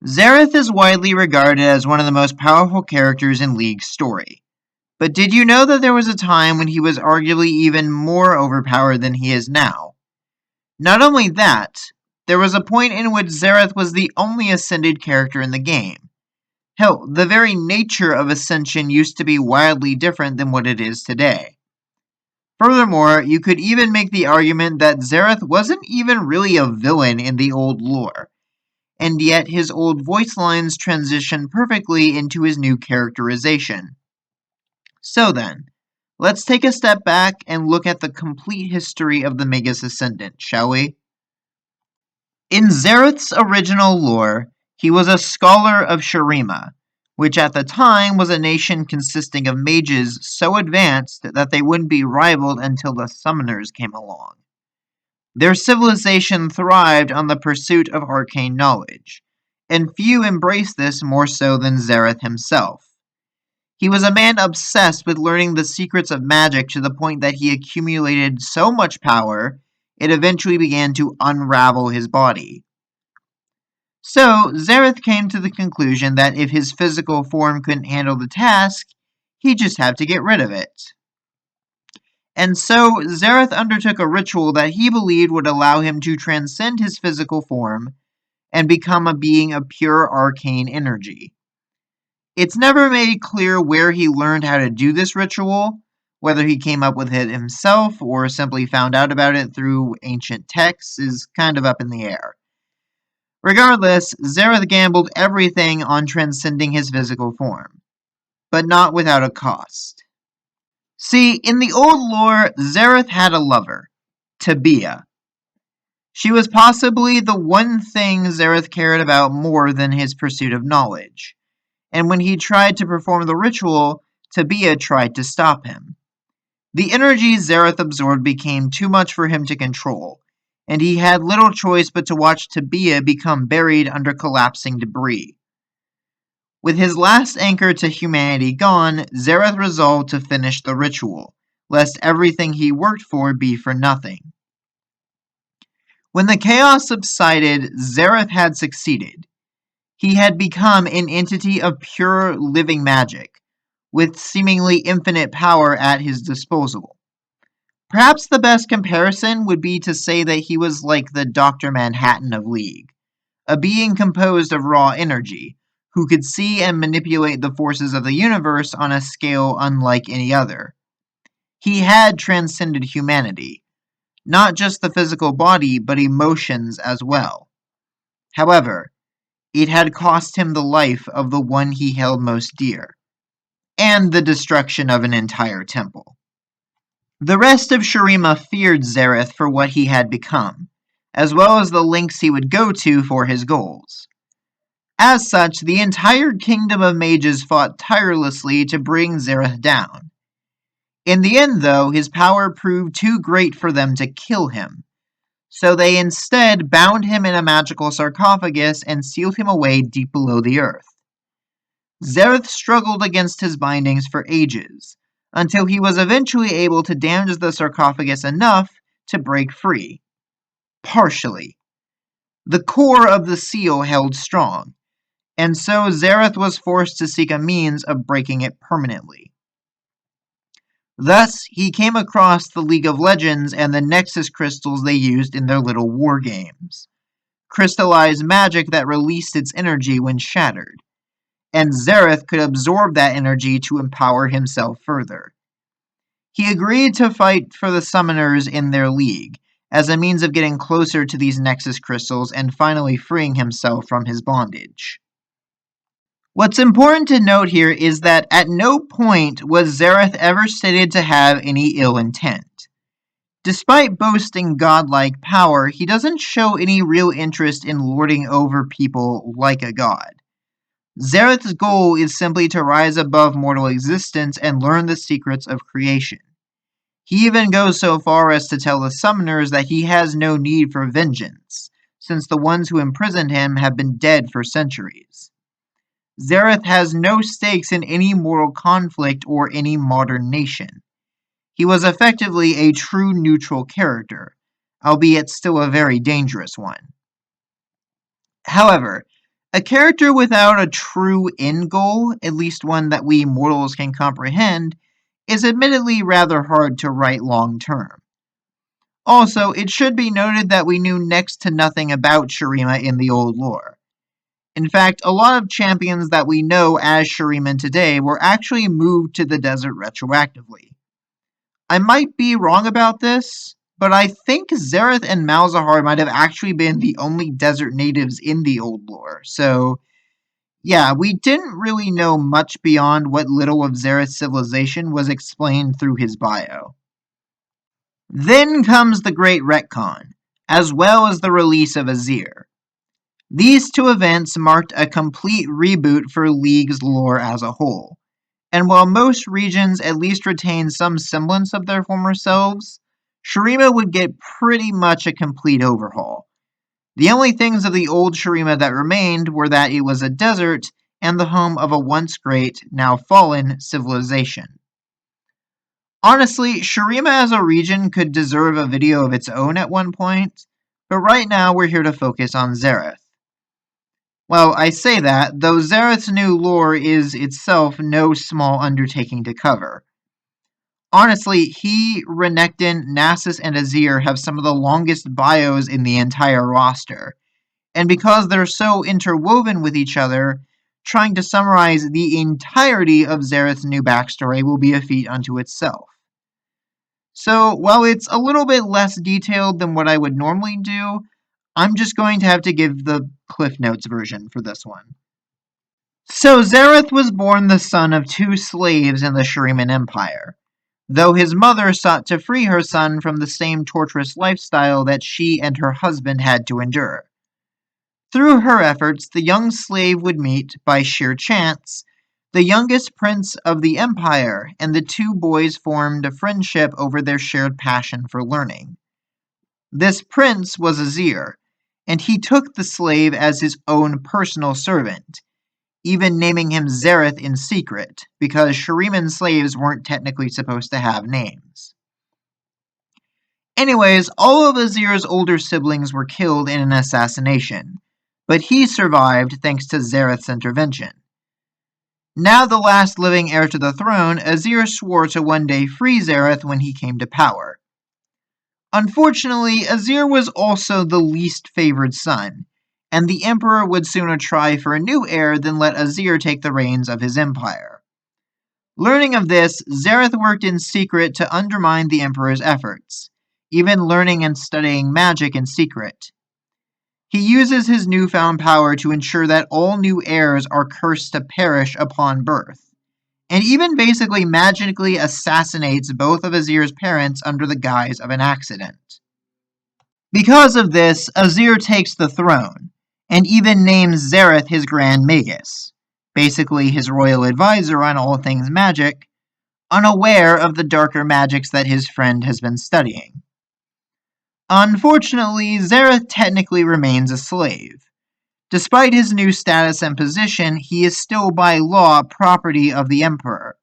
Xerath is widely regarded as one of the most powerful characters in League's story. But did you know that there was a time when he was arguably even more overpowered than he is now? Not only that, there was a point in which Xerath was the only ascended character in the game. Hell, the very nature of ascension used to be wildly different than what it is today. Furthermore, you could even make the argument that Xerath wasn't even really a villain in the old lore, and yet his old voice lines transition perfectly into his new characterization. So then, let's take a step back and look at the complete history of the Magus Ascendant, shall we? In Xerath's original lore, he was a scholar of Shurima, which at the time was a nation consisting of mages so advanced that they wouldn't be rivaled until the summoners came along. Their civilization thrived on the pursuit of arcane knowledge, and few embraced this more so than Xerath himself. He was a man obsessed with learning the secrets of magic to the point that he accumulated so much power, it eventually began to unravel his body. So, Xerath came to the conclusion that if his physical form couldn't handle the task, he'd just have to get rid of it. And so, Xerath undertook a ritual that he believed would allow him to transcend his physical form and become a being of pure arcane energy. It's never made clear where he learned how to do this ritual, whether he came up with it himself or simply found out about it through ancient texts is kind of up in the air. Regardless, Xerath gambled everything on transcending his physical form, but not without a cost. See, in the old lore, Xerath had a lover, Tabia. She was possibly the one thing Xerath cared about more than his pursuit of knowledge, and when he tried to perform the ritual, Tabia tried to stop him. The energy Xerath absorbed became too much for him to control, and he had little choice but to watch Tabia become buried under collapsing debris. With his last anchor to humanity gone, Xerath resolved to finish the ritual, lest everything he worked for be for nothing. When the chaos subsided, Xerath had succeeded. He had become an entity of pure living magic, with seemingly infinite power at his disposal. Perhaps the best comparison would be to say that he was like the Dr. Manhattan of League, a being composed of raw energy, who could see and manipulate the forces of the universe on a scale unlike any other. He had transcended humanity, not just the physical body, but emotions as well. However, it had cost him the life of the one he held most dear, and the destruction of an entire temple. The rest of Shurima feared Xerath for what he had become, as well as the lengths he would go to for his goals. As such, the entire kingdom of mages fought tirelessly to bring Xerath down. In the end, though, his power proved too great for them to kill him, so they instead bound him in a magical sarcophagus and sealed him away deep below the earth. Xerath struggled against his bindings for ages, until he was eventually able to damage the sarcophagus enough to break free. Partially. The core of the seal held strong, and so Xerath was forced to seek a means of breaking it permanently. Thus, he came across the League of Legends and the Nexus crystals they used in their little war games. Crystallized magic that released its energy when shattered, and Xerath could absorb that energy to empower himself further. He agreed to fight for the summoners in their league, as a means of getting closer to these Nexus crystals and finally freeing himself from his bondage. What's important to note here is that at no point was Xerath ever stated to have any ill intent. Despite boasting godlike power, he doesn't show any real interest in lording over people like a god. Xerath's goal is simply to rise above mortal existence and learn the secrets of creation. He even goes so far as to tell the summoners that he has no need for vengeance, since the ones who imprisoned him have been dead for centuries. Xerath has no stakes in any mortal conflict or any modern nation. He was effectively a true neutral character, albeit still a very dangerous one. However, A character without a true end goal, at least one that we mortals can comprehend, is admittedly rather hard to write long term. Also, it should be noted that we knew next to nothing about Shurima in the old lore. In fact, a lot of champions that we know as Shuriman today were actually moved to the desert retroactively. I might be wrong about this, but I think Xerath and Malzahar might have actually been the only desert natives in the old lore, so yeah, we didn't really know much beyond what little of Xerath's civilization was explained through his bio. Then comes the Great Retcon, as well as the release of Azir. These two events marked a complete reboot for League's lore as a whole, and while most regions at least retained some semblance of their former selves, Shurima would get pretty much a complete overhaul. The only things of the old Shurima that remained were that it was a desert and the home of a once great, now fallen, civilization. Honestly, Shurima as a region could deserve a video of its own at one point, but right now we're here to focus on Xerath. Well, I say that, though Xerath's new lore is itself no small undertaking to cover. Honestly, he, Renekton, Nasus, and Azir have some of the longest bios in the entire roster, and because they're so interwoven with each other, trying to summarize the entirety of Xerath's new backstory will be a feat unto itself. So, while it's a little bit less detailed than what I would normally do, I'm just going to have to give the Cliff Notes version for this one. So, Xerath was born the son of two slaves in the Shuriman Empire, though his mother sought to free her son from the same torturous lifestyle that she and her husband had to endure. Through her efforts, the young slave would meet, by sheer chance, the youngest prince of the empire, and the two boys formed a friendship over their shared passion for learning. This prince was Azir, and he took the slave as his own personal servant, even naming him Xerath in secret, because Shuriman slaves weren't technically supposed to have names. Anyways, all of Azir's older siblings were killed in an assassination, but he survived thanks to Xerath's intervention. Now the last living heir to the throne, Azir swore to one day free Xerath when he came to power. Unfortunately, Azir was also the least favored son, and the emperor would sooner try for a new heir than let Azir take the reins of his empire. Learning of this, Xerath worked in secret to undermine the emperor's efforts, even learning and studying magic in secret. He uses his newfound power to ensure that all new heirs are cursed to perish upon birth, and even basically magically assassinates both of Azir's parents under the guise of an accident. Because of this, Azir takes the throne, and even names Xerath his Grand Magus, basically his royal advisor on all things magic, unaware of the darker magics that his friend has been studying. Unfortunately, Xerath technically remains a slave. Despite his new status and position, he is still by law property of the Emperor,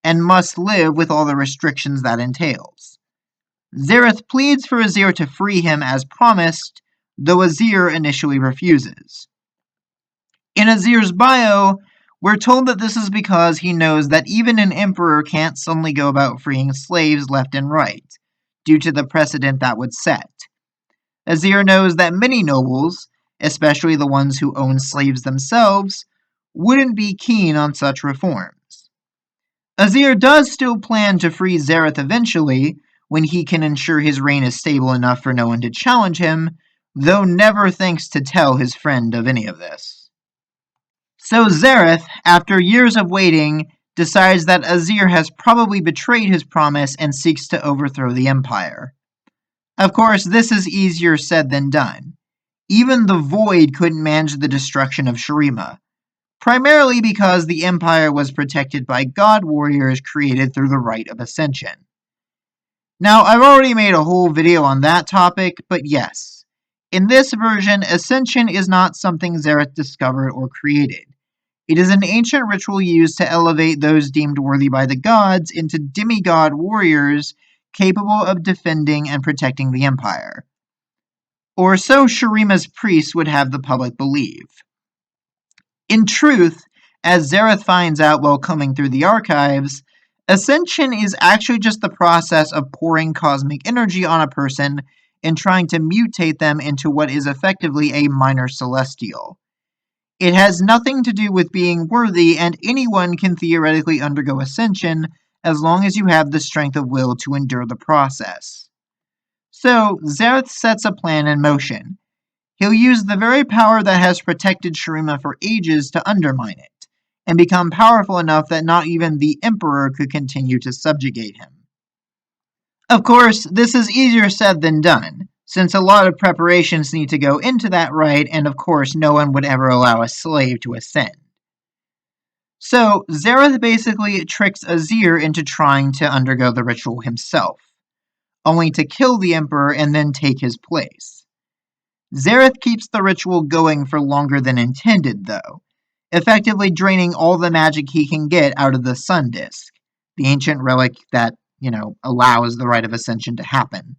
and must live with all the restrictions that entails. Xerath pleads for Azir to free him as promised, though Azir initially refuses. In Azir's bio, we're told that this is because he knows that even an emperor can't suddenly go about freeing slaves left and right, due to the precedent that would set. Azir knows that many nobles, especially the ones who own slaves themselves, wouldn't be keen on such reforms. Azir does still plan to free Xerath eventually, when he can ensure his reign is stable enough for no one to challenge him, though never thinks to tell his friend of any of this. So Xerath, after years of waiting, decides that Azir has probably betrayed his promise and seeks to overthrow the Empire. Of course, this is easier said than done. Even the Void couldn't manage the destruction of Shurima, primarily because the Empire was protected by god warriors created through the Rite of Ascension. Now, I've already made a whole video on that topic, but yes, in this version, Ascension is not something Xerath discovered or created. It is an ancient ritual used to elevate those deemed worthy by the gods into demigod warriors capable of defending and protecting the Empire. Or so Shurima's priests would have the public believe. In truth, as Xerath finds out while combing through the archives, ascension is actually just the process of pouring cosmic energy on a person and trying to mutate them into what is effectively a minor celestial. It has nothing to do with being worthy, and anyone can theoretically undergo ascension as long as you have the strength of will to endure the process. So, Xerath sets a plan in motion. He'll use the very power that has protected Shurima for ages to undermine it, and become powerful enough that not even the Emperor could continue to subjugate him. Of course, this is easier said than done, since a lot of preparations need to go into that rite, and of course no one would ever allow a slave to ascend. So, Xerath basically tricks Azir into trying to undergo the ritual himself, only to kill the Emperor and then take his place. Xerath keeps the ritual going for longer than intended, though, effectively draining all the magic he can get out of the Sun Disk, the ancient relic that, allows the rite of ascension to happen.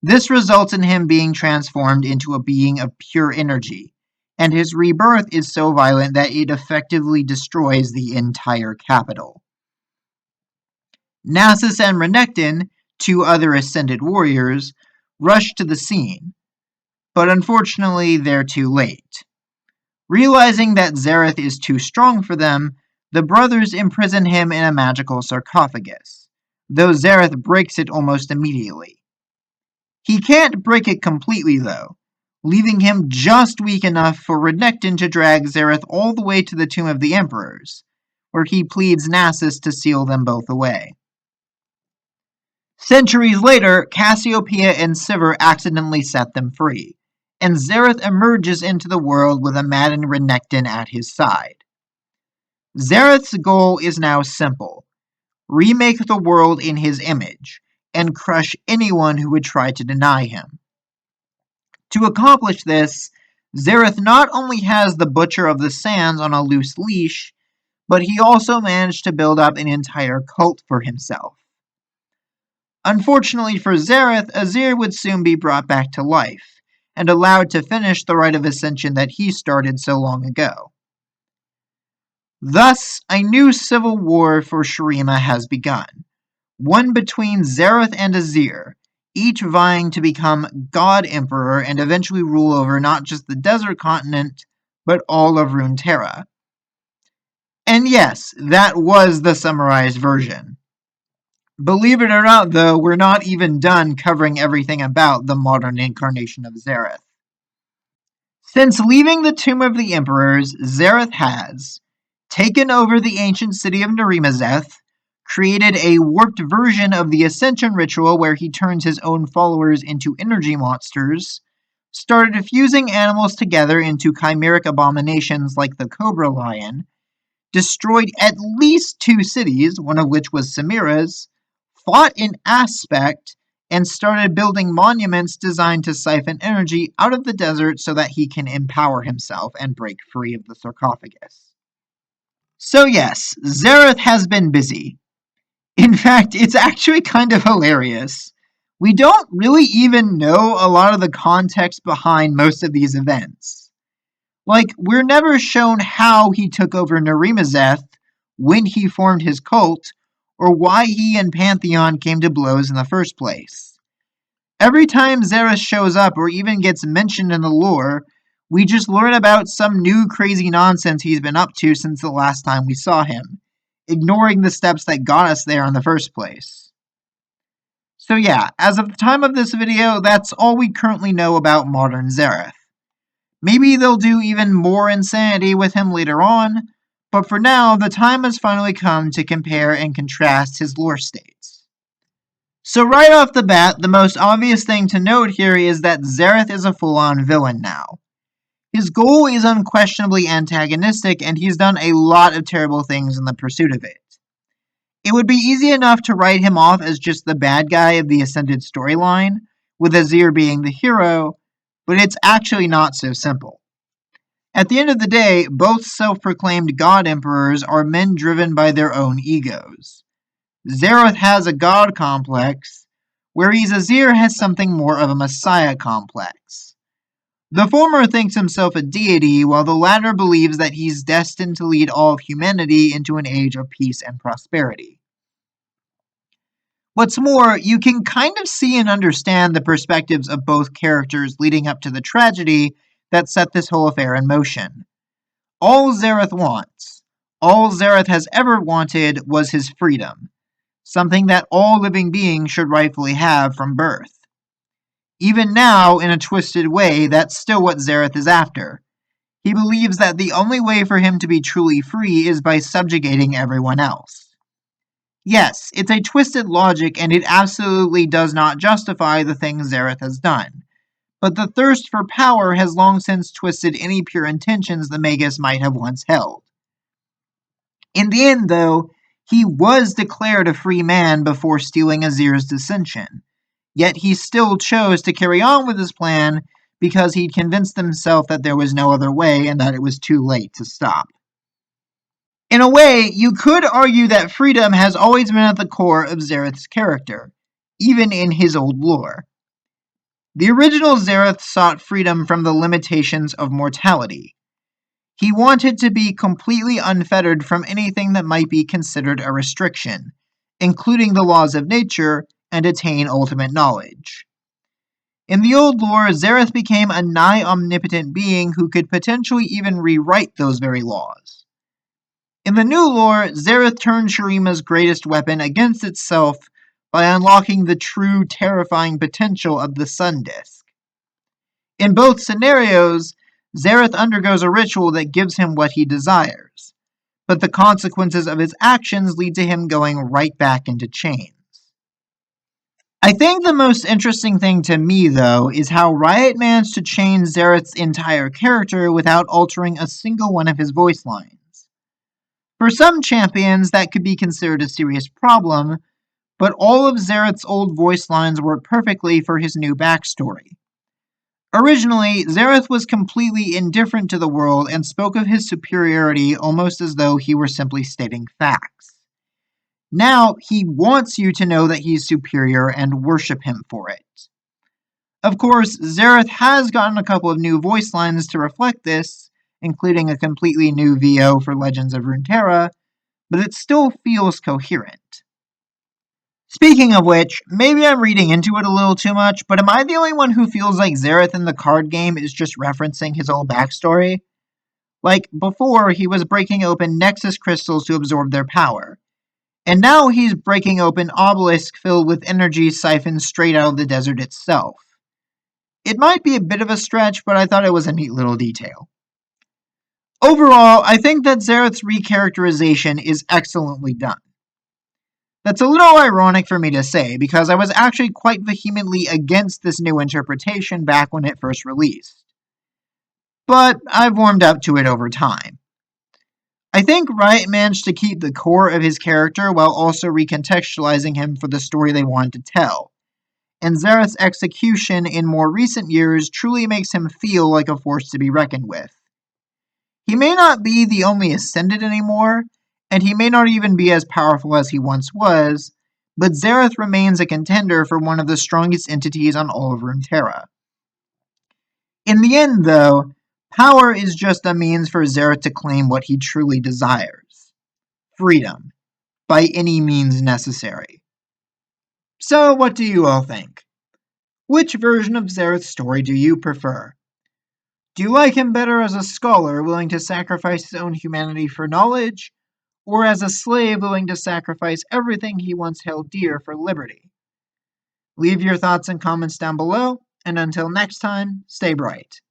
This results in him being transformed into a being of pure energy, and his rebirth is so violent that it effectively destroys the entire capital. Nasus and Renekton, two other ascended warriors, rush to the scene, but unfortunately they're too late. Realizing that Xerath is too strong for them, the brothers imprison him in a magical sarcophagus, though Xerath breaks it almost immediately. He can't break it completely, though, leaving him just weak enough for Renekton to drag Xerath all the way to the Tomb of the Emperors, where he pleads Nasus to seal them both away. Centuries later, Cassiopeia and Sivir accidentally set them free, and Xerath emerges into the world with a maddened Renekton at his side. Xerath's goal is now simple: remake the world in his image, and crush anyone who would try to deny him. To accomplish this, Xerath not only has the Butcher of the Sands on a loose leash, but he also managed to build up an entire cult for himself. Unfortunately for Xerath, Azir would soon be brought back to life, and allowed to finish the rite of ascension that he started so long ago. Thus, a new civil war for Shurima has begun, one between Xerath and Azir, each vying to become God Emperor and eventually rule over not just the desert continent, but all of Runeterra. And yes, that was the summarized version. Believe it or not, though, we're not even done covering everything about the modern incarnation of Xerath. Since leaving the Tomb of the Emperors, Xerath has taken over the ancient city of Narimazeth, created a warped version of the Ascension ritual where he turns his own followers into energy monsters, started fusing animals together into chimeric abominations like the Cobra Lion, destroyed at least 2 cities, one of which was Samira's, fought in Aspect, and started building monuments designed to siphon energy out of the desert so that he can empower himself and break free of the sarcophagus. So yes, Xerath has been busy. In fact, it's actually kind of hilarious. We don't really even know a lot of the context behind most of these events. Like, we're never shown how he took over Narimazeth, when he formed his cult, or why he and Pantheon came to blows in the first place. Every time Xerath shows up or even gets mentioned in the lore, we just learn about some new crazy nonsense he's been up to since the last time we saw him, ignoring the steps that got us there in the first place. So yeah, as of the time of this video, that's all we currently know about modern Xerath. Maybe they'll do even more insanity with him later on, but for now, the time has finally come to compare and contrast his lore states. So right off the bat, the most obvious thing to note here is that Xerath is a full-on villain now. His goal is unquestionably antagonistic, and he's done a lot of terrible things in the pursuit of it. It would be easy enough to write him off as just the bad guy of the Ascended storyline, with Azir being the hero, but it's actually not so simple. At the end of the day, both self-proclaimed God Emperors are men driven by their own egos. Xerath has a god complex, whereas Azir has something more of a messiah complex. The former thinks himself a deity, while the latter believes that he's destined to lead all of humanity into an age of peace and prosperity. What's more, you can kind of see and understand the perspectives of both characters leading up to the tragedy that set this whole affair in motion. All Xerath wants, all Xerath has ever wanted, was his freedom, something that all living beings should rightfully have from birth. Even now, in a twisted way, that's still what Xerath is after. He believes that the only way for him to be truly free is by subjugating everyone else. Yes, it's a twisted logic and it absolutely does not justify the things Xerath has done. But the thirst for power has long since twisted any pure intentions the Magus might have once held. In the end, though, he was declared a free man before stealing Azir's dissension. Yet he still chose to carry on with his plan because he'd convinced himself that there was no other way and that it was too late to stop. In a way, you could argue that freedom has always been at the core of Xerath's character, even in his old lore. The original Xerath sought freedom from the limitations of mortality. He wanted to be completely unfettered from anything that might be considered a restriction, including the laws of nature, and attain ultimate knowledge. In the old lore, Xerath became a nigh omnipotent being who could potentially even rewrite those very laws. In the new lore, Xerath turned Shurima's greatest weapon against itself by unlocking the true terrifying potential of the Sun Disk. In both scenarios, Xerath undergoes a ritual that gives him what he desires, but the consequences of his actions lead to him going right back into chains. I think the most interesting thing to me, though, is how Riot managed to change Xerath's entire character without altering a single one of his voice lines. For some champions, that could be considered a serious problem, but all of Xerath's old voice lines work perfectly for his new backstory. Originally, Xerath was completely indifferent to the world and spoke of his superiority almost as though he were simply stating facts. Now, he wants you to know that he's superior and worship him for it. Of course, Xerath has gotten a couple of new voice lines to reflect this, including a completely new VO for Legends of Runeterra, but it still feels coherent. Speaking of which, maybe I'm reading into it a little too much, but am I the only one who feels like Xerath in the card game is just referencing his old backstory? Like, before, he was breaking open Nexus crystals to absorb their power, and now he's breaking open obelisks filled with energy siphoned straight out of the desert itself. It might be a bit of a stretch, but I thought it was a neat little detail. Overall, I think that Xerath's recharacterization is excellently done. That's a little ironic for me to say, because I was actually quite vehemently against this new interpretation back when it first released. But I've warmed up to it over time. I think Riot managed to keep the core of his character while also recontextualizing him for the story they wanted to tell, and Xerath's execution in more recent years truly makes him feel like a force to be reckoned with. He may not be the only Ascended anymore, and he may not even be as powerful as he once was, but Xerath remains a contender for one of the strongest entities on all of Runeterra. In the end, though, power is just a means for Xerath to claim what he truly desires: freedom, by any means necessary. So, what do you all think? Which version of Xerath's story do you prefer? Do you like him better as a scholar willing to sacrifice his own humanity for knowledge, or as a slave willing to sacrifice everything he once held dear for liberty? Leave your thoughts and comments down below, and until next time, stay bright.